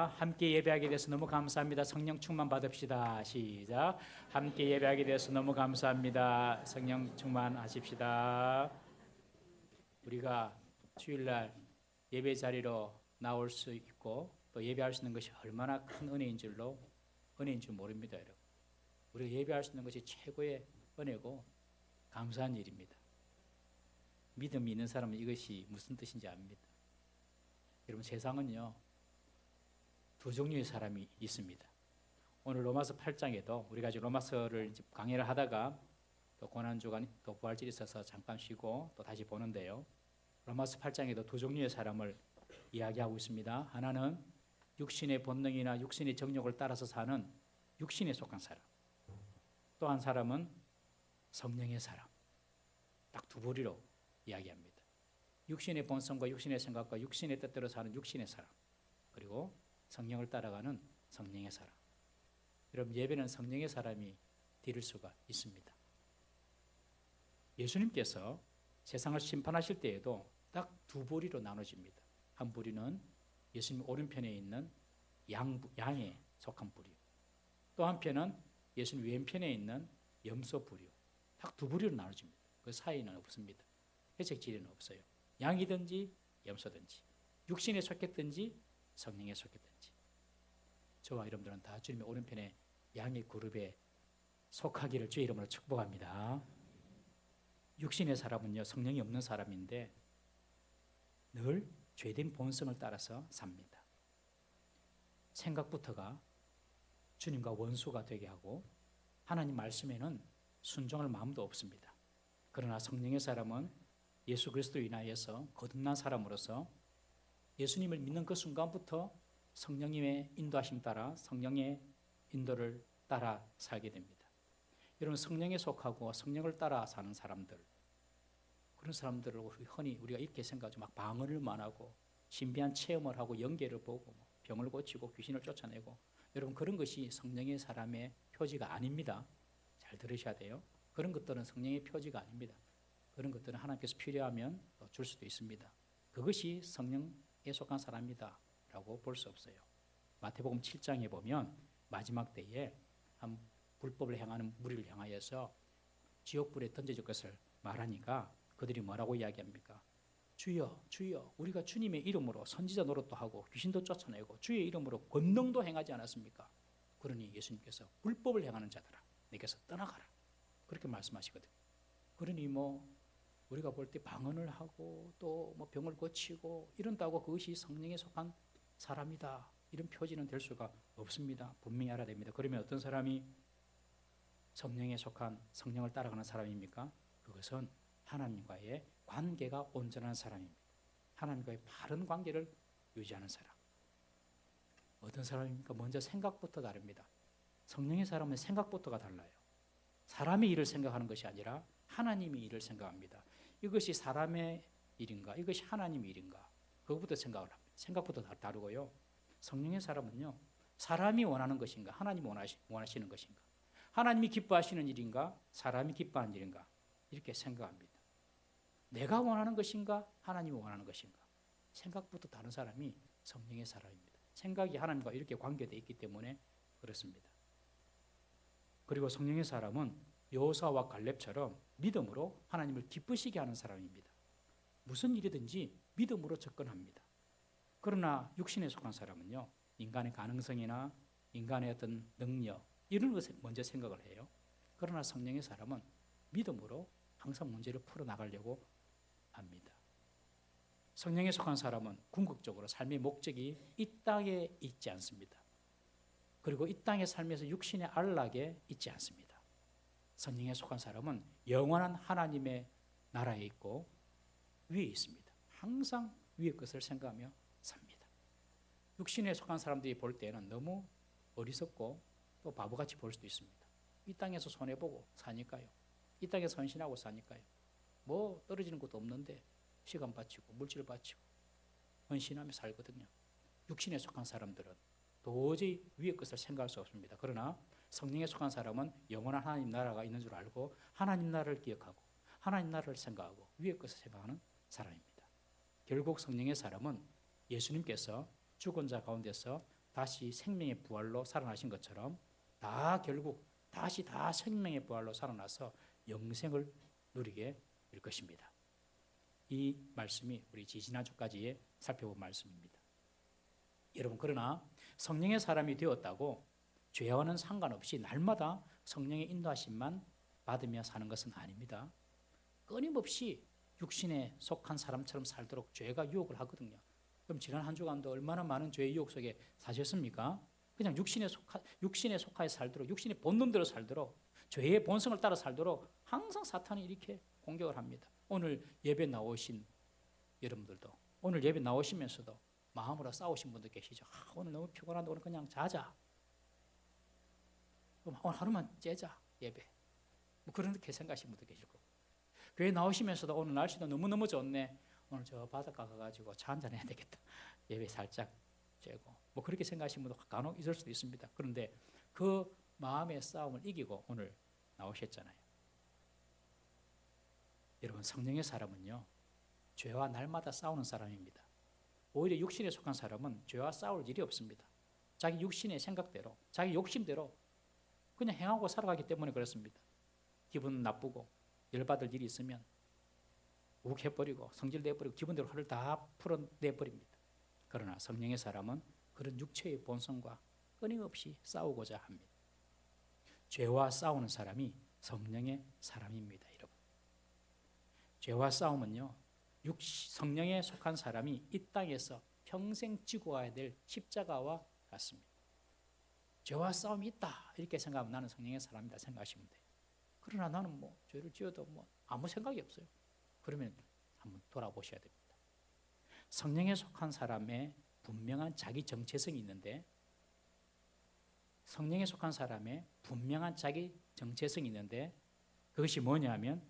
함께 예배하게 돼서 너무 감사합니다. 성령 충만 받읍시다. 시작. 함께 예배하게 돼서 너무 감사합니다. 성령 충만하십시다. 우리가 주일날 예배 자리로 나올 수 있고 또 예배할 수 있는 것이 얼마나 큰 은혜인 줄 모릅니다, 여러분. 우리가 예배할 수 있는 것이 최고의 은혜고 감사한 일입니다. 믿음이 있는 사람은 이것이 무슨 뜻인지 압니다. 여러분, 세상은요 두 종류의 사람이 있습니다. 오늘 로마서 8장에도 우리가 지금 로마서를 강의를 하다가 또 고난주간 또 부활절이 있어서 잠깐 쉬고 또 다시 보는데요. 로마서 8장에도 두 종류의 사람을 이야기하고 있습니다. 하나는 육신의 본능이나 육신의 정욕을 따라서 사는 육신에 속한 사람. 또 한 사람은 성령의 사람. 딱 두 부류로 이야기합니다. 육신의 본성과 육신의 생각과 육신의 뜻대로 사는 육신의 사람. 그리고 성령을 따라가는 성령의 사람. 여러분, 예배는 성령의 사람이 드릴 수가 있습니다. 예수님께서 세상을 심판하실 때에도 딱 두 부류로 나눠집니다. 한 부류는 예수님 오른편에 있는 양에 속한 부류. 또 한편은 예수님 왼편에 있는 염소 부류. 딱 두 부류로 나눠집니다. 그 사이는 없습니다. 회색 지리는 없어요. 양이든지 염소든지 육신에 속했든지 성령에 속했든지 저와 여러분들은 다 주님의 오른편에 양의 그룹에 속하기를 주의 이름으로 축복합니다. 육신의 사람은요 성령이 없는 사람인데 늘 죄된 본성을 따라서 삽니다. 생각부터가 주님과 원수가 되게 하고 하나님 말씀에는 순종할 마음도 없습니다. 그러나 성령의 사람은 예수 그리스도로 인하여서 거듭난 사람으로서 예수님을 믿는 그 순간부터 성령님의 인도하심 따라 성령의 인도를 따라 살게 됩니다. 여러분, 성령에 속하고 성령을 따라 사는 사람들, 그런 사람들을 흔히 우리가 이렇게 생각하죠. 막 방언을 말하고 신비한 체험을 하고 연계를 보고 병을 고치고 귀신을 쫓아내고, 여러분 그런 것이 성령의 사람의 표지가 아닙니다. 잘 들으셔야 돼요. 그런 것들은 성령의 표지가 아닙니다. 그런 것들은 하나님께서 필요하면 줄 수도 있습니다. 그것이 성령에 속한 사람이다 라고 볼 수 없어요. 마태복음 7장에 보면 마지막 때에 한 불법을 행하는 무리를 향하여서 지옥불에 던져질 것을 말하니까 그들이 뭐라고 이야기합니까? 주여, 주여, 우리가 주님의 이름으로 선지자 노릇도 하고 귀신도 쫓아내고 주의 이름으로 권능도 행하지 않았습니까? 그러니 예수님께서 불법을 행하는 자들아, 내게서 떠나가라, 그렇게 말씀하시거든요. 그러니 우리가 볼 때 방언을 하고 또 병을 고치고 이런다고 그것이 성령에 속한 사람이다, 이런 표지는 될 수가 없습니다. 분명히 알아야 됩니다. 그러면 어떤 사람이 성령에 속한 성령을 따라가는 사람입니까? 그것은 하나님과의 관계가 온전한 사람입니다. 하나님과의 바른 관계를 유지하는 사람. 어떤 사람입니까? 먼저 생각부터 다릅니다. 성령의 사람은 생각부터가 달라요. 사람의 일을 생각하는 것이 아니라 하나님의 일을 생각합니다. 이것이 사람의 일인가? 이것이 하나님의 일인가? 그것부터 생각을 합니다. 생각부터 다르고요. 성령의 사람은요, 사람이 원하는 것인가? 하나님이 원하시는 것인가? 하나님이 기뻐하시는 일인가? 사람이 기뻐하는 일인가? 이렇게 생각합니다. 내가 원하는 것인가? 하나님이 원하는 것인가? 생각부터 다른 사람이 성령의 사람입니다. 생각이 하나님과 이렇게 관계되어 있기 때문에 그렇습니다. 그리고 성령의 사람은 여호수아와 갈렙처럼 믿음으로 하나님을 기쁘시게 하는 사람입니다. 무슨 일이든지 믿음으로 접근합니다. 그러나 육신에 속한 사람은요, 인간의 가능성이나 인간의 어떤 능력 이런 것에 먼저 생각을 해요. 그러나 성령의 사람은 믿음으로 항상 문제를 풀어나가려고 합니다. 성령에 속한 사람은 궁극적으로 삶의 목적이 이 땅에 있지 않습니다. 그리고 이 땅의 삶에서 육신의 안락에 있지 않습니다. 성령에 속한 사람은 영원한 하나님의 나라에 있고 위에 있습니다. 항상 위의 것을 생각하며 삽니다. 육신에 속한 사람들이 볼 때는 너무 어리석고 또 바보같이 볼 수도 있습니다. 이 땅에서 손해보고 사니까요. 이 땅에서 헌신하고 사니까요. 떨어지는 것도 없는데 시간 바치고 물질 바치고 헌신하며 살거든요. 육신에 속한 사람들은 도저히 위의 것을 생각할 수 없습니다. 그러나 성령에 속한 사람은 영원한 하나님 나라가 있는 줄 알고 하나님 나라를 기억하고 하나님 나라를 생각하고 위의 것을 생각하는 사람입니다. 결국 성령의 사람은 예수님께서 죽은 자 가운데서 다시 생명의 부활로 살아나신 것처럼 다 결국 다시 다 생명의 부활로 살아나서 영생을 누리게 될 것입니다. 이 말씀이 우리 지지난주까지 살펴본 말씀입니다. 여러분, 그러나 성령의 사람이 되었다고 죄와는 상관없이 날마다 성령의 인도하심만 받으며 사는 것은 아닙니다. 끊임없이 육신에 속한 사람처럼 살도록 죄가 유혹을 하거든요. 그럼 지난 한 주간도 얼마나 많은 죄의 유혹 속에 사셨습니까? 그냥 육신에 속하여 살도록, 육신의 본능대로 살도록, 죄의 본성을 따라 살도록 항상 사탄이 이렇게 공격을 합니다. 오늘 예배 나오신 여러분들도, 오늘 예배 나오시면서도 마음으로 싸우신 분들 계시죠. 오늘 너무 피곤한데 오늘 그냥 자자. 그럼 오늘 하루만 째자, 예배. 뭐 그렇게 생각하시는 분도 계실 거고. 교회 나오시면서도 오늘 날씨도 너무너무 좋네. 오늘 저 바닷가 가가지고 차 한잔 해야 되겠다. 예배 살짝 째고. 뭐 그렇게 생각하시는 분도 간혹 있을 수도 있습니다. 그런데 그 마음의 싸움을 이기고 오늘 나오셨잖아요. 여러분, 성령의 사람은요, 죄와 날마다 싸우는 사람입니다. 오히려 육신에 속한 사람은 죄와 싸울 일이 없습니다. 자기 육신의 생각대로, 자기 욕심대로 그냥 행하고 살아가기 때문에 그렇습니다. 기분 나쁘고 열받을 일이 있으면 욱해버리고 성질내버리고 기분대로 화를 다 풀어내버립니다. 그러나 성령의 사람은 그런 육체의 본성과 끊임없이 싸우고자 합니다. 죄와 싸우는 사람이 성령의 사람입니다, 여러분. 죄와 싸움은요, 성령에 속한 사람이 이 땅에서 평생 지고 가야 될 십자가와 같습니다. 죄와 싸움이 있다 이렇게 생각하면 나는 성령의 사람이다 생각하시면 돼요. 그러나 나는 뭐 죄를 지어도 뭐 아무 생각이 없어요. 그러면 한번 돌아보셔야 됩니다. 성령에 속한 사람의 분명한 자기 정체성이 있는데, 성령에 속한 사람의 분명한 자기 정체성이 있는데, 그것이 뭐냐면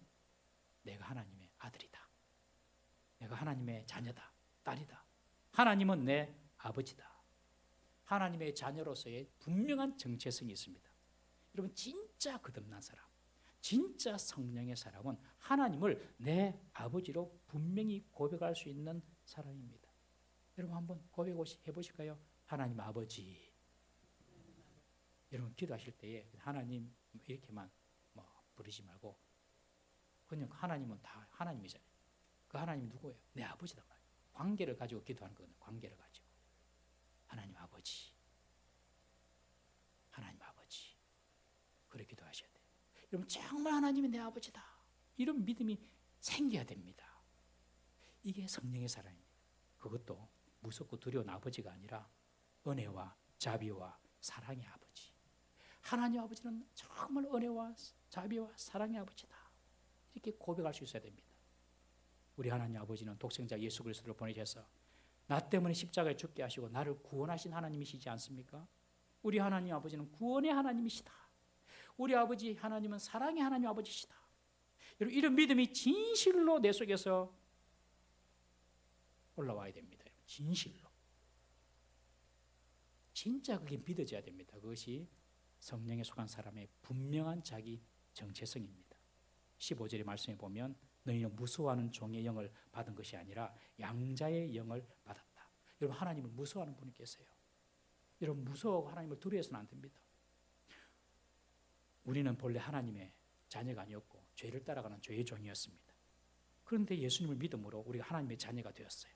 내가 하나님의 아들이다. 내가 하나님의 자녀다. 딸이다. 하나님은 내 아버지다. 하나님의 자녀로서의 분명한 정체성이 있습니다. 여러분, 진짜 거듭난 사람, 진짜 성령의 사람은 하나님을 내 아버지로 분명히 고백할 수 있는 사람입니다. 여러분, 한번 고백해 보실까요? 하나님 아버지. 여러분, 기도하실 때에 하나님 이렇게만 부르지 말고 그냥 하나님은 다 하나님이잖아요. 그 하나님이 누구예요? 내 아버지단 말이에요. 관계를 가지고 기도하는 거거든요. 관계를 가지고. 하나님 아버지. 하나님 아버지. 그렇게 기도하셔야 돼요. 여러분, 정말 하나님이 내 아버지다. 이런 믿음이 생겨야 됩니다. 이게 성령의 사랑입니다. 그것도 무섭고 두려운 아버지가 아니라 은혜와 자비와 사랑의 아버지. 하나님 아버지는 정말 은혜와 자비와 사랑의 아버지다. 이렇게 고백할 수 있어야 됩니다. 우리 하나님 아버지는 독생자 예수 그리스도를 보내셔서 나 때문에 십자가에 죽게 하시고 나를 구원하신 하나님이시지 않습니까? 우리 하나님 아버지는 구원의 하나님이시다. 우리 아버지 하나님은 사랑의 하나님 아버지시다. 여러분, 이런 믿음이 진실로 내 속에서 올라와야 됩니다. 진실로. 진짜 그게 믿어져야 됩니다. 그것이 성령에 속한 사람의 분명한 자기 정체성입니다. 15절의 말씀에 보면 너희는 무서워하는 종의 영을 받은 것이 아니라 양자의 영을 받았다. 여러분, 하나님을 무서워하는 분이 계세요. 여러분, 무서워하고 하나님을 두려워해서는 안 됩니다. 우리는 본래 하나님의 자녀가 아니었고 죄를 따라가는 죄의 종이었습니다. 그런데 예수님을 믿음으로 우리가 하나님의 자녀가 되었어요.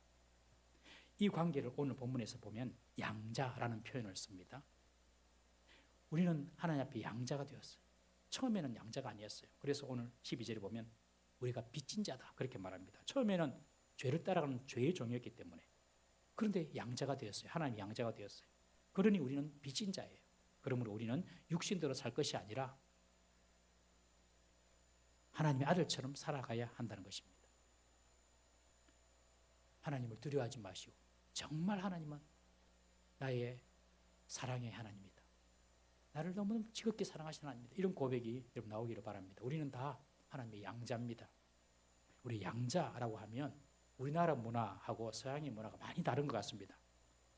이 관계를 오늘 본문에서 보면 양자라는 표현을 씁니다. 우리는 하나님 앞에 양자가 되었어요. 처음에는 양자가 아니었어요. 그래서 오늘 12절에 보면 우리가 빚진 자다 그렇게 말합니다. 처음에는 죄를 따라가는 죄의 종이었기 때문에. 그런데 양자가 되었어요. 하나님이 양자가 되었어요. 그러니 우리는 빚진 자예요. 그러므로 우리는 육신대로 살 것이 아니라 하나님의 아들처럼 살아가야 한다는 것입니다. 하나님을 두려워하지 마시고 정말 하나님은 나의 사랑의 하나님이다. 나를 너무 지극히 사랑하시는 하나님입니다. 이런 고백이 여러분 나오기를 바랍니다. 우리는 다 하나님의 양자입니다. 우리 양자라고 하면 우리나라 문화하고 서양의 문화가 많이 다른 것 같습니다.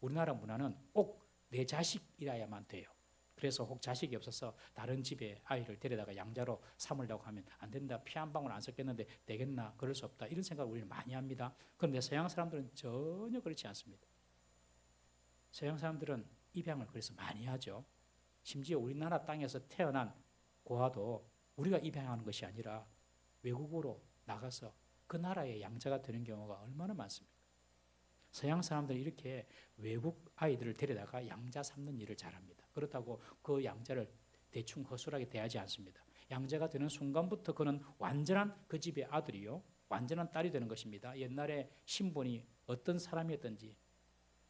우리나라 문화는 꼭 내 자식이라야만 돼요. 그래서 혹 자식이 없어서 다른 집에 아이를 데려다가 양자로 삼으려고 하면 안 된다. 피 한 방울 안 섞였는데 되겠나? 그럴 수 없다. 이런 생각을 우리는 많이 합니다. 그런데 서양 사람들은 전혀 그렇지 않습니다. 서양 사람들은 입양을 그래서 많이 하죠. 심지어 우리나라 땅에서 태어난 고아도 우리가 입양하는 것이 아니라 외국으로 나가서 그 나라의 양자가 되는 경우가 얼마나 많습니까? 서양 사람들은 이렇게 외국 아이들을 데려다가 양자 삼는 일을 잘합니다. 그렇다고 그 양자를 대충 허술하게 대하지 않습니다. 양자가 되는 순간부터 그는 완전한 그 집의 아들이요, 완전한 딸이 되는 것입니다. 옛날에 신분이 어떤 사람이었든지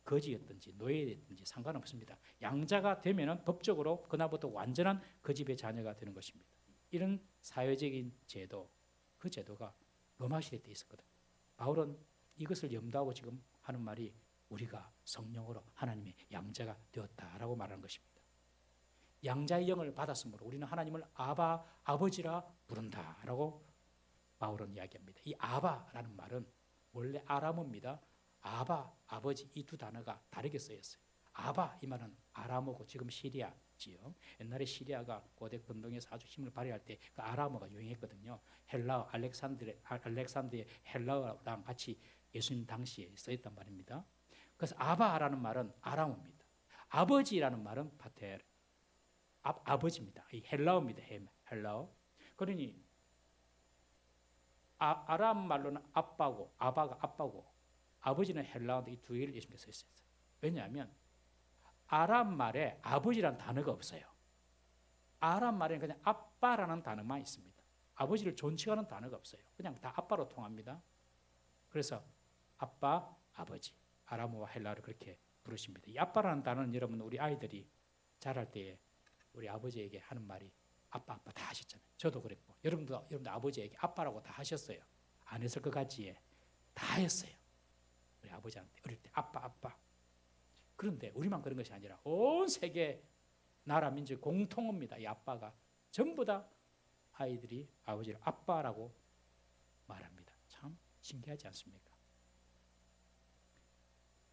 거지였든지 노예였든지 상관없습니다. 양자가 되면은 법적으로 그날부터 완전한 그 집의 자녀가 되는 것입니다. 이런 사회적인 제도, 그 제도가 로마 시대 때 있었거든요. 바울은 이것을 염두하고 지금 하는 말이 우리가 성령으로 하나님의 양자가 되었다라고 말하는 것입니다. 양자의 영을 받았으므로 우리는 하나님을 아바, 아버지라 부른다라고 바울은 이야기합니다. 이 아바라는 말은 원래 아람어입니다. 아바, 아버지 이 두 단어가 다르게 쓰였어요. 아바 이 말은 아람어고 지금 시리아지요. 옛날에 시리아가 고대 근동에서 아주 힘을 발휘할 때 그 아람어가 유행했거든요. 헬라어, 알렉산드의 헬라어랑 같이 예수님 당시에 쓰였단 말입니다. 그래서 아바라는 말은 아람어입니다. 아버지라는 말은 파텔, 아버지입니다. 이 헬라어입니다. 헬라어. 그러니 아람 말로는 아빠고, 아바가 아빠고, 아버지는 헬라어인데 이 두 개를 예수님께서 썼어요. 왜냐하면 아람 말에 아버지라는 단어가 없어요. 아람 말에는 그냥 아빠라는 단어만 있습니다. 아버지를 존칭하는 단어가 없어요. 그냥 다 아빠로 통합니다. 그래서 아빠, 아버지, 아람어와 헬라어를 그렇게 부르십니다. 이 아빠라는 단어는 여러분 우리 아이들이 자랄 때에 우리 아버지에게 하는 말이 아빠, 아빠 다 하셨잖아요. 저도 그랬고 여러분도 아버지에게 아빠라고 다 하셨어요. 안 했을 것 같지에 다 했어요. 우리 아버지한테 어릴 때 아빠, 아빠. 그런데 우리만 그런 것이 아니라 온 세계 나라 민족 공통어입니다. 이 아빠가 전부 다 아이들이 아버지를 아빠라고 말합니다. 참 신기하지 않습니까?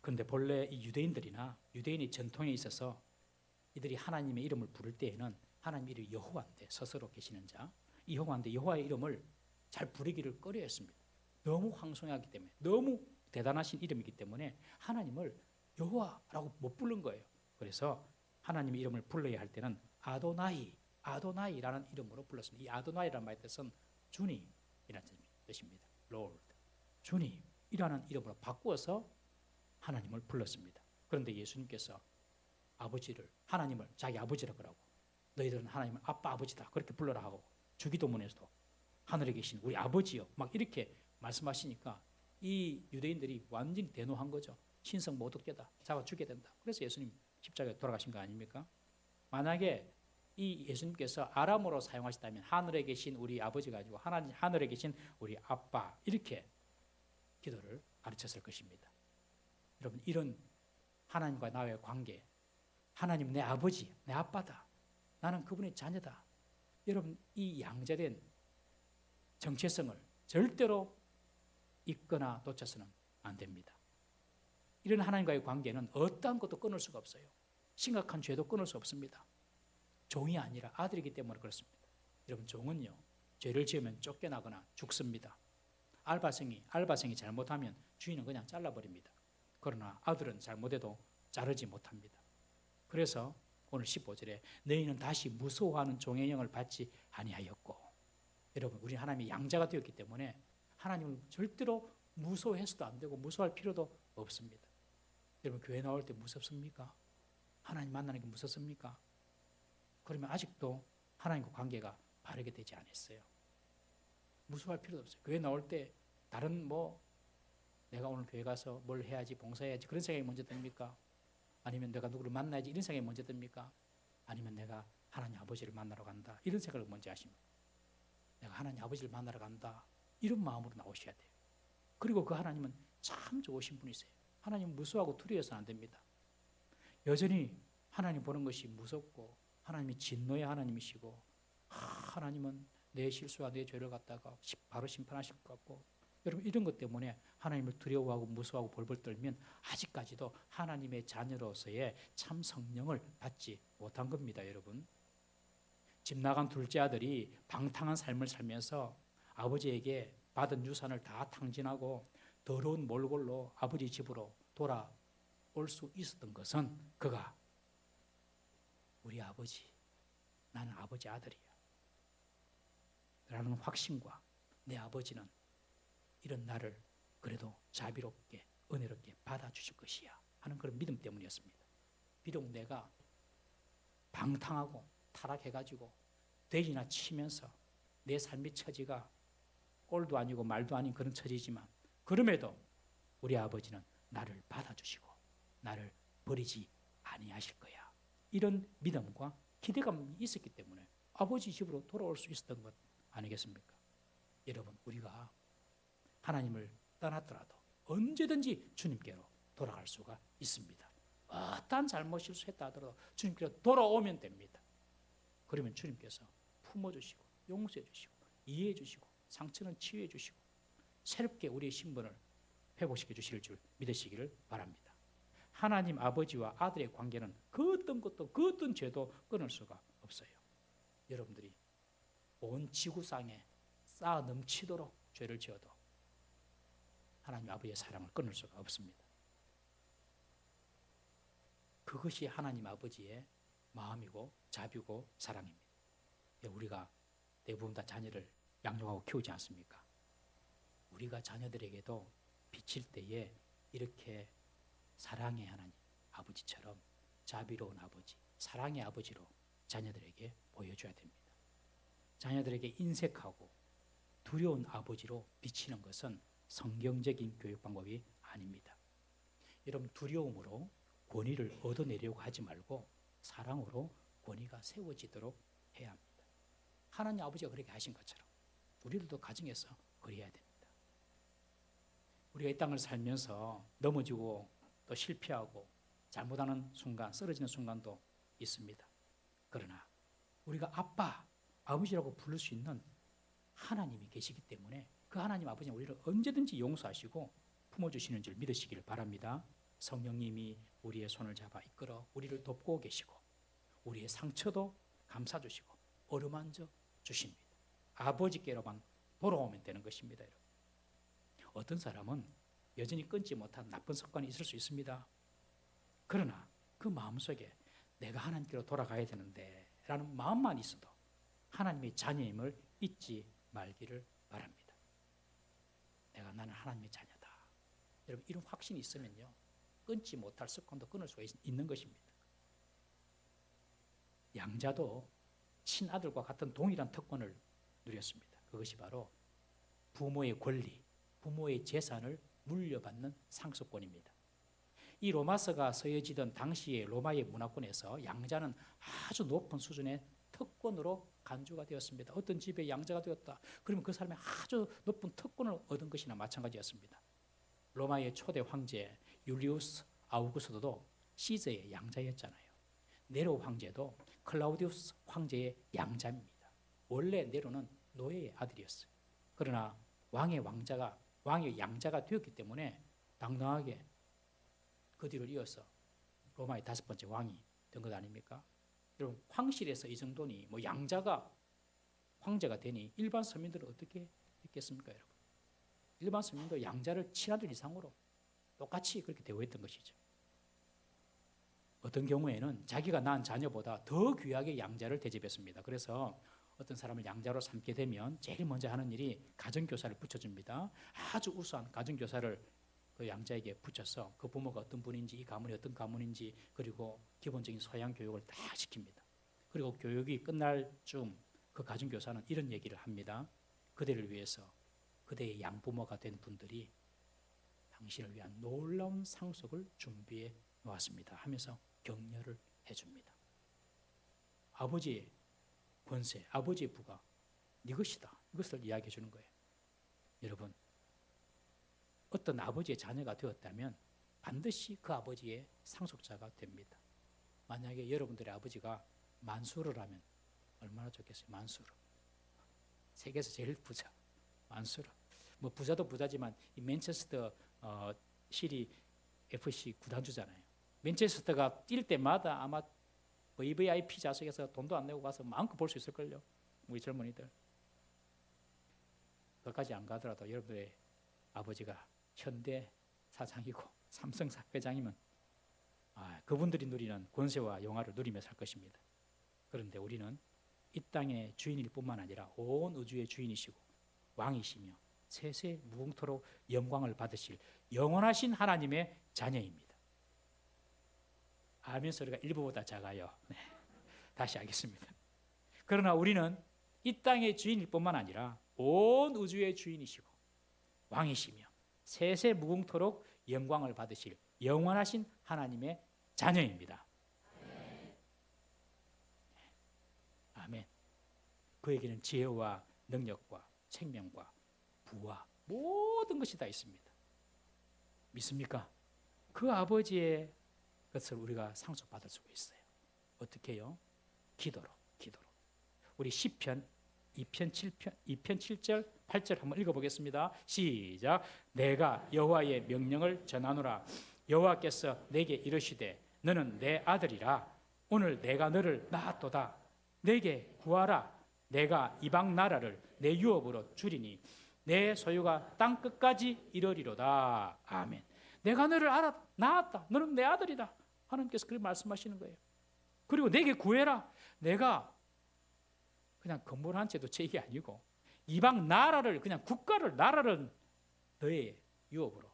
그런데 본래 이 유대인들이나 유대인의 전통에 있어서 이들이 하나님의 이름을 부를 때에는 하나님 이름이 여호와인데 스스로 계시는 자, 이 여호와인데 여호와의 이름을 잘 부르기를 꺼려했습니다. 너무 황송하기 때문에, 너무 대단하신 이름이기 때문에 하나님을 여호와라고 못 부른 거예요. 그래서 하나님의 이름을 불러야 할 때는 아도나이라는 이름으로 불렀습니다. 이 아도나이라는 말의 뜻은 주님이라는 뜻입니다. Lord, 주님이라는 이름으로 바꾸어서 하나님을 불렀습니다. 그런데 예수님께서 하나님을 자기 아버지라 그러고 너희들은 하나님을 아빠 아버지다 그렇게 불러라 하고 주기도문에서도 하늘에 계신 우리 아버지요 막 이렇게 말씀하시니까 이 유대인들이 완전히 대노한 거죠. 신성 모독죄다. 잡아 죽여야 된다. 그래서 예수님 십자가에 돌아가신 거 아닙니까? 만약에 이 예수님께서 아람어로 사용하시다면 하늘에 계신 우리 아버지가 아니고 하늘에 계신 우리 아빠 이렇게 기도를 가르쳤을 것입니다. 여러분 이런 하나님과 나의 관계, 하나님 내 아버지, 내 아빠다. 나는 그분의 자녀다. 여러분 이 양자된 정체성을 절대로 잊거나 놓쳐서는 안 됩니다. 이런 하나님과의 관계는 어떠한 것도 끊을 수가 없어요. 심각한 죄도 끊을 수 없습니다. 종이 아니라 아들이기 때문에 그렇습니다. 여러분 종은요 죄를 지으면 쫓겨나거나 죽습니다. 알바생이 잘못하면 주인은 그냥 잘라버립니다. 그러나 아들은 잘못해도 자르지 못합니다. 그래서 오늘 15절에 너희는 다시 무서워하는 종의 영을 받지 아니하였고, 여러분 우리 하나님이 양자가 되었기 때문에 하나님을 절대로 무서워해서도 안 되고 무서워할 필요도 없습니다. 여러분 교회 나올 때 무섭습니까? 하나님 만나는 게 무섭습니까? 그러면 아직도 하나님과 관계가 바르게 되지 않았어요. 무서워할 필요도 없어요. 교회 나올 때 다른 내가 오늘 교회 가서 뭘 해야지 봉사해야지 그런 생각이 먼저 듭니까? 아니면 내가 누구를 만나야지 이런 생각이 먼저 듭니까? 아니면 내가 하나님 아버지를 만나러 간다 이런 생각을 먼저 하십니까? 내가 하나님 아버지를 만나러 간다 이런 마음으로 나오셔야 돼요. 그리고 그 하나님은 참 좋으신 분이세요. 하나님 무서워하고 두려워서는 안 됩니다. 여전히 하나님 보는 것이 무섭고 하나님이 진노의 하나님이시고 하나님은 내 실수와 내 죄를 갖다가 바로 심판하실 것 같고, 여러분 이런 것 때문에 하나님을 두려워하고 무서워하고 벌벌 떨면 아직까지도 하나님의 자녀로서의 참 성령을 받지 못한 겁니다. 여러분 집 나간 둘째 아들이 방탕한 삶을 살면서 아버지에게 받은 유산을 다 탕진하고 더러운 몰골로 아버지 집으로 돌아올 수 있었던 것은 그가 아버지, 나는 아버지 아들이야 라는 확신과 내 아버지는 이런 나를 그래도 자비롭게 은혜롭게 받아주실 것이야 하는 그런 믿음 때문이었습니다. 비록 내가 방탕하고 타락해가지고 돼지나 치면서 내 삶의 처지가 꼴도 아니고 말도 아닌 그런 처지지만 그럼에도 우리 아버지는 나를 받아주시고 나를 버리지 아니하실 거야. 이런 믿음과 기대감이 있었기 때문에 아버지 집으로 돌아올 수 있었던 것 아니겠습니까? 여러분, 우리가 하나님을 떠났더라도 언제든지 주님께로 돌아갈 수가 있습니다. 어떠한 잘못 실수했다 하더라도 주님께로 돌아오면 됩니다. 그러면 주님께서 품어주시고 용서해 주시고 이해해 주시고 상처는 치유해 주시고 새롭게 우리의 신분을 회복시켜 주실 줄 믿으시기를 바랍니다. 하나님 아버지와 아들의 관계는 그 어떤 것도 그 어떤 죄도 끊을 수가 없어요. 여러분들이 온 지구상에 쌓아 넘치도록 죄를 지어도 하나님 아버지의 사랑을 끊을 수가 없습니다. 그것이 하나님 아버지의 마음이고 자비고 사랑입니다. 우리가 대부분 다 자녀를 양육하고 키우지 않습니까? 우리가 자녀들에게도 비칠 때에 이렇게 사랑의 하나님 아버지처럼 자비로운 아버지, 사랑의 아버지로 자녀들에게 보여줘야 됩니다. 자녀들에게 인색하고 두려운 아버지로 비치는 것은 성경적인 교육 방법이 아닙니다. 여러분, 두려움으로 권위를 얻어내려고 하지 말고 사랑으로 권위가 세워지도록 해야 합니다. 하나님 아버지가 그렇게 하신 것처럼 우리들도 가정에서 그래야 됩니다. 우리가 이 땅을 살면서 넘어지고 또 실패하고 잘못하는 순간, 쓰러지는 순간도 있습니다. 그러나 우리가 아빠, 아버지라고 부를 수 있는 하나님이 계시기 때문에 그 하나님 아버지는 우리를 언제든지 용서하시고 품어주시는 줄 믿으시기를 바랍니다. 성령님이 우리의 손을 잡아 이끌어 우리를 돕고 계시고 우리의 상처도 감싸주시고 어루만져 주십니다. 아버지께로만 돌아오면 되는 것입니다. 여러분. 어떤 사람은 여전히 끊지 못한 나쁜 습관이 있을 수 있습니다. 그러나 그 마음속에 내가 하나님께로 돌아가야 되는데 라는 마음만 있어도 하나님의 자녀임을 잊지 말기를 바랍니다. 나는 하나님의 자녀다. 여러분, 이런 확신이 있으면요, 끊지 못할 습관도 끊을 수가 있는 것입니다. 양자도 친아들과 같은 동일한 특권을 누렸습니다. 그것이 바로 부모의 권리, 부모의 재산을 물려받는 상속권입니다. 이 로마서가 쓰여지던 당시의 로마의 문화권에서 양자는 아주 높은 수준의 특권으로 간주가 되었습니다. 어떤 집에 양자가 되었다. 그러면 그 사람이 아주 높은 특권을 얻은 것이나 마찬가지였습니다. 로마의 초대 황제 율리우스 아우구스토도 시저의 양자였잖아요. 네로 황제도 클라우디우스 황제의 양자입니다. 원래 네로는 노예의 아들이었어요. 그러나 왕의 양자가 되었기 때문에 당당하게 그 뒤를 이어서 로마의 5번째 왕이 된 것 아닙니까? 여러분, 황실에서 이 정도니 뭐 양자가 황제가 되니 일반 서민들은 어떻게 했겠습니까, 여러분? 일반 서민도 양자를 친아들 이상으로 똑같이 그렇게 대우했던 것이죠. 어떤 경우에는 자기가 낳은 자녀보다 더 귀하게 양자를 대접했습니다. 그래서 어떤 사람을 양자로 삼게 되면 제일 먼저 하는 일이 가정교사를 붙여줍니다. 아주 우수한 가정교사를 그 양자에게 붙여서 그 부모가 어떤 분인지, 이 가문이 어떤 가문인지, 그리고 기본적인 소양 교육을 다 시킵니다. 그리고 교육이 끝날 쯤 그 가정교사는 이런 얘기를 합니다. 그대를 위해서 그대의 양부모가 된 분들이 당신을 위한 놀라운 상속을 준비해 놓았습니다 하면서 격려를 해줍니다. 아버지의 권세, 아버지의 부가 네 것이다, 이것을 이야기해 주는 거예요. 여러분, 어떤 아버지의 자녀가 되었다면 반드시 그 아버지의 상속자가 됩니다. 만약에 여러분들의 아버지가 만수르 라면 얼마나 좋겠어요. 만수르, 세계에서 제일 부자 만수르. 뭐 부자도 부자지만 이 맨체스터 시리 FC 구단주잖아요. 맨체스터가 뛸 때마다 아마 VVIP 좌석에서 돈도 안 내고 가서 마음껏 볼 수 있을걸요, 우리 젊은이들. 그까지 안 가더라도 여러분의 아버지가 현대 사장이고 삼성 회장이면 그분들이 누리는 권세와 영화를 누리며 살 것입니다. 그런데 우리는 이 땅의 주인일 뿐만 아니라 온 우주의 주인이시고 왕이시며 세세 무궁토록 영광을 받으실 영원하신 하나님의 자녀입니다. 아멘 소리가 일부보다 작아요. 네. 다시 하겠습니다. 그러나 우리는 이 땅의 주인일 뿐만 아니라 온 우주의 주인이시고 왕이시며 세세 무궁토록 영광을 받으실 영원하신 하나님의 자녀입니다. 아멘. 그에게는 지혜와 능력과 생명과 부와 모든 것이 다 있습니다. 믿습니까? 그 아버지의 것을 우리가 상속받을 수가 있어요. 어떻게 해요? 기도로. 우리 시편 2편 7절 8절 한번 읽어보겠습니다. 시작. 내가 여호와의 명령을 전하노라. 여호와께서 내게 이르시되 너는 내 아들이라. 오늘 내가 너를 낳았도다. 내게 구하라. 내가 이방 나라를 내 유업으로 주리니 내 소유가 땅 끝까지 이르리로다. 아멘. 내가 너를 낳았다. 너는 내 아들이다. 하나님께서 그렇게 말씀하시는 거예요. 그리고 내게 구해라. 내가 그냥 건물 한 채도 제 얘기 아니고 이방 나라를 그냥 국가를 나라를 너의 유업으로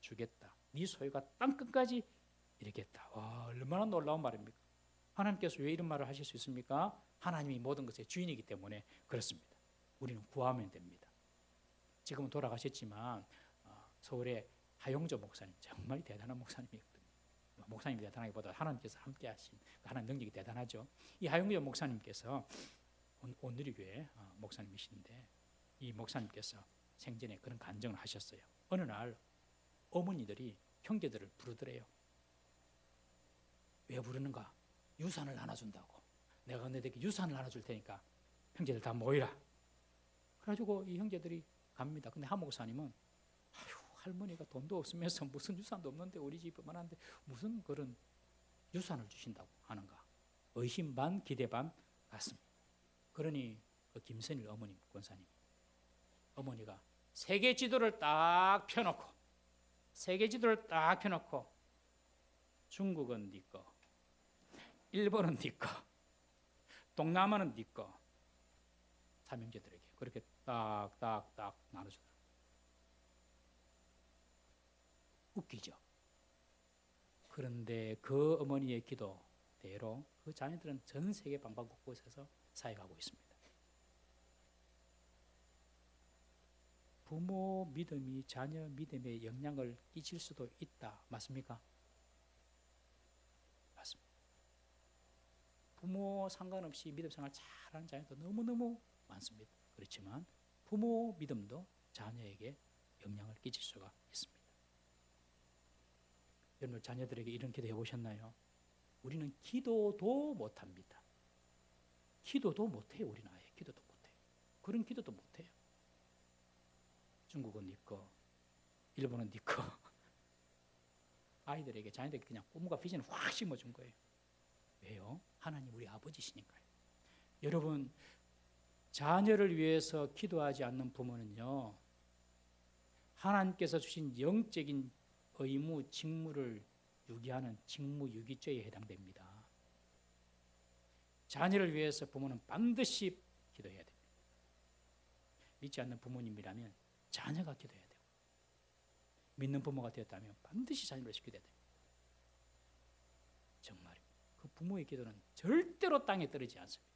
주겠다. 네 소유가 땅 끝까지 이르겠다. 와, 얼마나 놀라운 말입니까? 하나님께서 왜 이런 말을 하실 수 있습니까? 하나님이 모든 것의 주인이기 때문에 그렇습니다. 우리는 구하면 됩니다. 지금은 돌아가셨지만 서울의 하용조 목사님 정말 대단한 목사님이거든요. 목사님이 대단하기보다 하나님께서 함께 하신 하나님 능력이 대단하죠. 이 하용조 목사님께서 온누리교회 목사님이신데 이 목사님께서 생전에 그런 간증을 하셨어요. 어느 날 어머니들이 형제들을 부르더래요. 왜 부르는가? 유산을 나눠준다고. 내가 너희들에게 유산을 나눠줄 테니까 형제들 다 모이라. 그래가지고 이 형제들이 갑니다. 근데 한 목사님은 할머니가 돈도 없으면서 무슨 유산도 없는데 우리 집만 한데 무슨 그런 유산을 주신다고 하는가. 의심 반 기대 반 같습니다. 그러니 그 김선일 어머님 권사님 어머니가 세계 지도를 딱 펴놓고 중국은 네 거, 일본은 네 거, 동남아는 네 거, 삼형제들에게 그렇게 딱딱딱 나눠주더라고요. 웃기죠. 그런데 그 어머니의 기도대로 그 자녀들은 전 세계 방방곳곳에서 사역하고 있습니다. 부모 믿음이 자녀 믿음에 영향을 끼칠 수도 있다. 맞습니까? 맞습니다. 부모 상관없이 믿음 생활 잘하는 자녀도 너무너무 많습니다. 그렇지만 부모 믿음도 자녀에게 영향을 끼칠 수가 있습니다. 여러분 자녀들에게 이런 기도 해보셨나요? 우리는 기도도 못합니다. 기도도 못해요. 우리는 아예 기도도 못해요. 그런 기도도 못해요. 중국은 네 거, 일본은 네 거. 아이들에게 자녀들에게 그냥 꿈과 비전을 확 심어준 거예요. 왜요? 하나님 우리 아버지시니까요. 여러분 자녀를 위해서 기도하지 않는 부모는요 하나님께서 주신 영적인 의무, 직무를 유기하는 직무유기죄에 해당됩니다. 자녀를 위해서 부모는 반드시 기도해야 됩니다. 믿지 않는 부모님이라면 자녀가 기도해야 돼요. 믿는 부모가 되었다면 반드시 자녀를 위해서 기도해야 돼요. 정말 그 부모의 기도는 절대로 땅에 떨어지지 않습니다.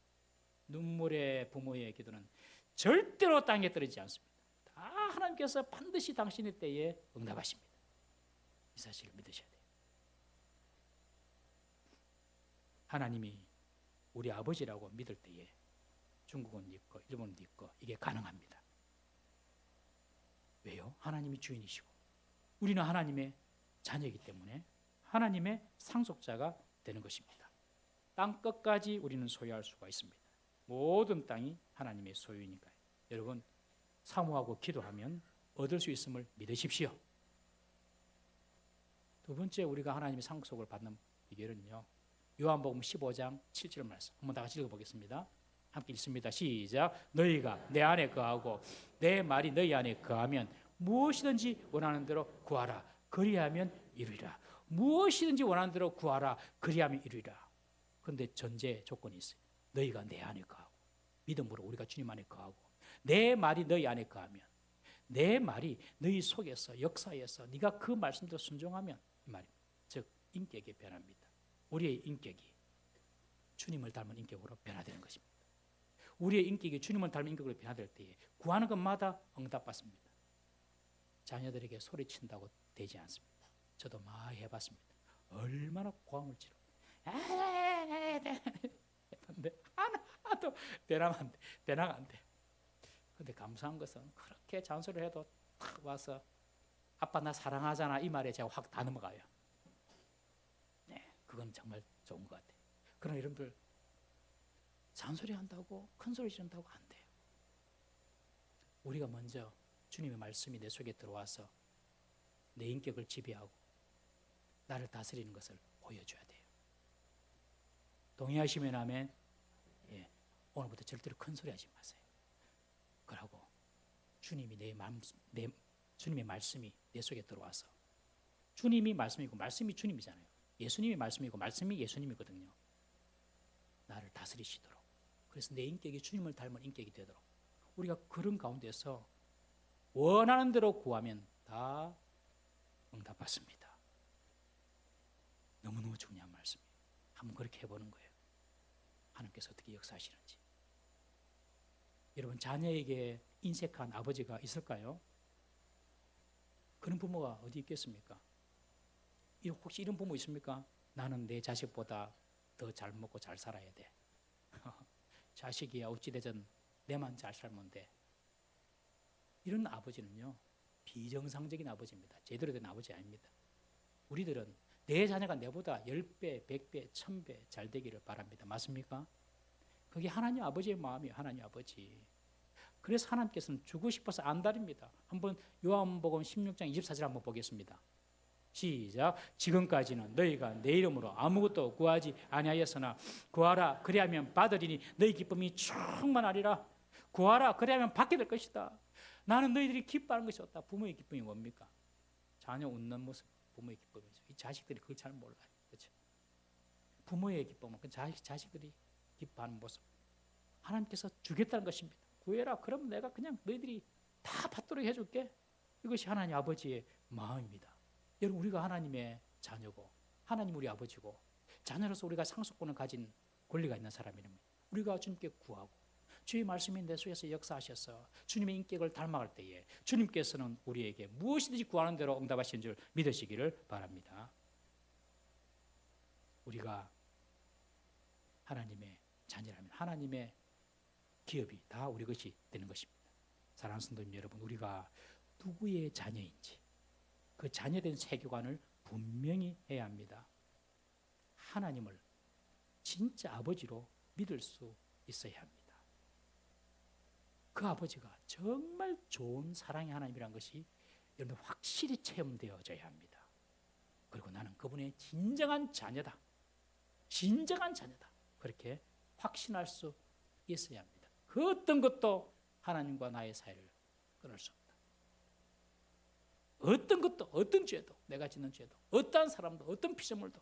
눈물의 부모의 기도는 절대로 땅에 떨어지지 않습니다. 다 하나님께서 반드시 당신의 때에 응답하십니다. 이 사실을 믿으셔야 돼요. 하나님이 우리 아버지라고 믿을 때에 중국은 네 거, 일본은 네 거 이게 가능합니다. 왜요? 하나님이 주인이시고 우리는 하나님의 자녀이기 때문에 하나님의 상속자가 되는 것입니다. 땅 끝까지 우리는 소유할 수가 있습니다. 모든 땅이 하나님의 소유니까요. 여러분 사모하고 기도하면 얻을 수 있음을 믿으십시오. 두 번째 우리가 하나님의 상속을 받는 비결은요. 요한복음 15장 7절 말씀 한번 다 같이 읽어보겠습니다. 함께 읽습니다. 시작. 너희가 내 안에 거하고 내 말이 너희 안에 거하면 무엇이든지 원하는 대로 구하라. 그리하면 이루리라. 무엇이든지 원하는 대로 구하라. 그리하면 이루리라. 그런데 전제 조건이 있어요. 너희가 내 안에 거하고 믿음으로 우리가 주님 안에 거하고 내 말이 너희 안에 거하면 내 말이 너희 속에서 역사에서 네가 그 말씀대로 순종하면 이 말입니다. 즉 인격이 변합니다. 우리의 인격이 주님을 닮은 인격으로 변화되는 것입니다. 우리의 인격이 주님을 닮은 인격으로 변화될 때에 구하는 것마다 응답받습니다. 자녀들에게 소리친다고 되지 않습니다. 저도 많이 해봤습니다. 얼마나 고함을 지르고 했는데 하나도 변화가 안 돼. 근데 감사한 것은 그렇게 잔소리를 해도 탁 와서 아빠 나 사랑하잖아 이 말에 제가 확 다 넘어가요. 네, 그건 정말 좋은 것 같아요. 그러나 여러분들 잔소리 한다고 큰 소리 지른다고 안 돼요. 우리가 먼저 주님의 말씀이 내 속에 들어와서 내 인격을 지배하고 나를 다스리는 것을 보여줘야 돼요. 동의하시면 아멘. 예, 오늘부터 절대로 큰 소리 하지 마세요. 그러고 주님이 주님의 말씀이 내 속에 들어와서 주님이 말씀이고 말씀이 주님이잖아요. 예수님이 말씀이고 말씀이 예수님이거든요. 나를 다스리시도록 그래서 내 인격이 주님을 닮은 인격이 되도록 우리가 그런 가운데서 원하는 대로 구하면 다 응답받습니다. 너무너무 중요한 말씀이에요. 한번 그렇게 해보는 거예요. 하나님께서 어떻게 역사하시는지. 여러분 자녀에게 인색한 아버지가 있을까요? 그런 부모가 어디 있겠습니까? 혹시 이런 부모 있습니까? 나는 내 자식보다 더 잘 먹고 잘 살아야 돼. 자식이야 어찌되든 내만 잘 살면 돼. 이런 아버지는요 비정상적인 아버지입니다. 제대로 된 아버지 아닙니다. 우리들은 내 자녀가 내보다 10배, 100배, 1000배 잘 되기를 바랍니다. 맞습니까? 그게 하나님 아버지의 마음이에요. 하나님 아버지. 그래서 하나님께서는 주고 싶어서 안달입니다. 한번 요한복음 16장 24절 한번 보겠습니다. 시작. 지금까지는 너희가 내 이름으로 아무것도 구하지 아니하였으나 구하라 그리하면 받으리니 너희 기쁨이 충만하리라. 구하라 그리하면 받게 될 것이다. 나는 너희들이 기뻐하는 것이 없다. 부모의 기쁨이 뭡니까? 자녀 웃는 모습 부모의 기쁨이죠. 이 자식들이 그걸 잘 몰라요. 그렇죠? 부모의 기쁨은 그 자식들이 기뻐하는 모습. 하나님께서 주겠다는 것입니다. 구해라. 그러면 내가 그냥 너희들이 다 받도록 해줄게. 이것이 하나님 아버지의 마음입니다. 여러분 우리가 하나님의 자녀고 하나님 우리 아버지고 자녀로서 우리가 상속권을 가진 권리가 있는 사람이라면 우리가 주님께 구하고 주의 말씀이 내 속에서 역사하셔서 주님의 인격을 닮아갈 때에 주님께서는 우리에게 무엇이든지 구하는 대로 응답하시는 줄 믿으시기를 바랍니다. 우리가 하나님의 자녀라면 하나님의 기업이 다 우리 것이 되는 것입니다. 사랑하는 성도님 여러분, 우리가 누구의 자녀인지 그 자녀된 세계관을 분명히 해야 합니다. 하나님을 진짜 아버지로 믿을 수 있어야 합니다. 그 아버지가 정말 좋은 사랑의 하나님이라는 것이 여러분 확실히 체험되어져야 합니다. 그리고 나는 그분의 진정한 자녀다. 진정한 자녀다. 그렇게 확신할 수 있어야 합니다. 그 어떤 것도 하나님과 나의 사이를 끊을 수 없다. 어떤 것도 어떤 죄도 내가 짓는 죄도 어떠한 사람도 어떤 피조물도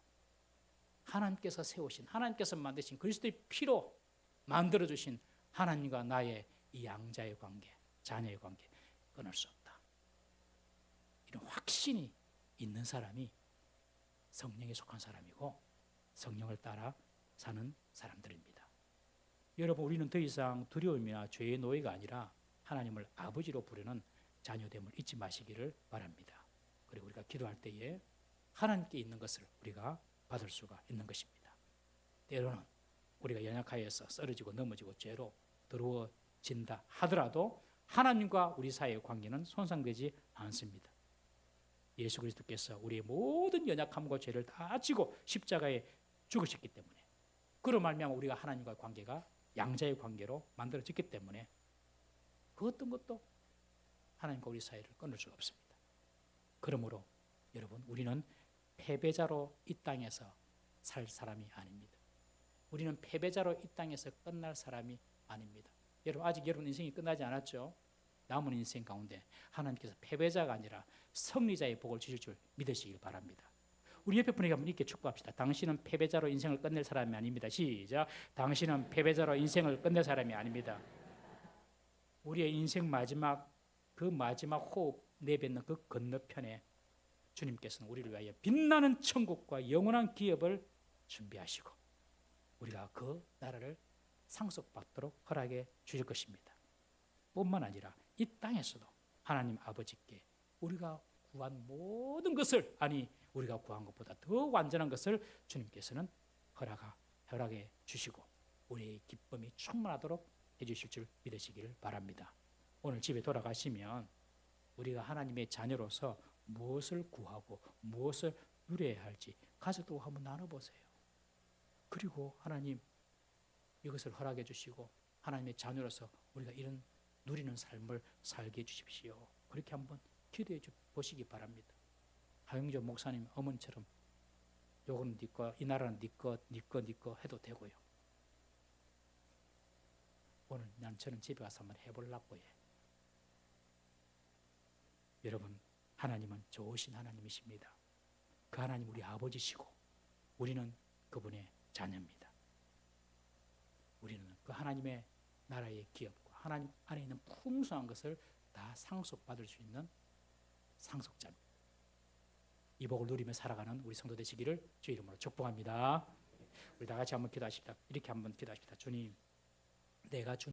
하나님께서 세우신 하나님께서 만드신 그리스도의 피로 만들어주신 하나님과 나의 이 양자의 관계, 자녀의 관계 끊을 수 없다. 이런 확신이 있는 사람이 성령에 속한 사람이고 성령을 따라 사는 사람들입니다. 여러분 우리는 더 이상 두려움이나 죄의 노예가 아니라 하나님을 아버지로 부르는 자녀됨을 잊지 마시기를 바랍니다. 그리고 우리가 기도할 때에 하나님께 있는 것을 우리가 받을 수가 있는 것입니다. 때로는 우리가 연약하여서 쓰러지고 넘어지고 죄로 더러워진다 하더라도 하나님과 우리 사이의 관계는 손상되지 않습니다. 예수 그리스도께서 우리의 모든 연약함과 죄를 다 지고 십자가에 죽으셨기 때문에 그로 말미암아 우리가 하나님과의 관계가 양자의 관계로 만들어졌기 때문에 그 어떤 것도 하나님과 우리 사이를 끊을 수가 없습니다. 그러므로 여러분 우리는 패배자로 이 땅에서 살 사람이 아닙니다. 우리는 패배자로 이 땅에서 끝날 사람이 아닙니다. 여러분 아직 여러분 인생이 끝나지 않았죠? 남은 인생 가운데 하나님께서 패배자가 아니라 승리자의 복을 주실 줄 믿으시길 바랍니다. 우리 옆에 분에게 한번 이렇게 축복합시다. 당신은 패배자로 인생을 끝낼 사람이 아닙니다. 시작. 당신은 패배자로 인생을 끝낼 사람이 아닙니다. 우리의 인생 마지막 그 마지막 호흡 내뱉는 그 건너편에 주님께서는 우리를 위하여 빛나는 천국과 영원한 기업을 준비하시고 우리가 그 나라를 상속받도록 허락해 주실 것입니다. 뿐만 아니라 이 땅에서도 하나님 아버지께 우리가 구한 모든 것을, 아니 우리가 구한 것보다 더 완전한 것을 주님께서는 허락해 주시고 우리의 기쁨이 충만하도록 해주실 줄 믿으시기를 바랍니다. 오늘 집에 돌아가시면 우리가 하나님의 자녀로서 무엇을 구하고 무엇을 누려야 할지 가족도 한번 나눠보세요. 그리고 하나님 이것을 허락해 주시고 하나님의 자녀로서 우리가 이런 누리는 삶을 살게 해주십시오. 그렇게 한번 기도해 보시기 바랍니다. 하영조 목사님 어머니처럼 요거는 네 거, 이 나라는 네 거, 네 거, 네 거 해도 되고요. 오늘 저는 집에 가서 한번 해보려고 해. 여러분, 하나님은 좋으신 하나님이십니다. 그 하나님 우리 아버지시고 우리는 그분의 자녀입니다. 우리는 그 하나님의 나라의 기업과 하나님 안에 있는 풍성한 것을 다 상속받을 수 있는 상속자입니다. 이 복을 누리며 살아가는 우리 성도 되시기를 주 이름으로 축복합니다. 우리 다 같이 한번 기도하십시다. 이렇게 한번 기도하십시다. 주님, 내가 주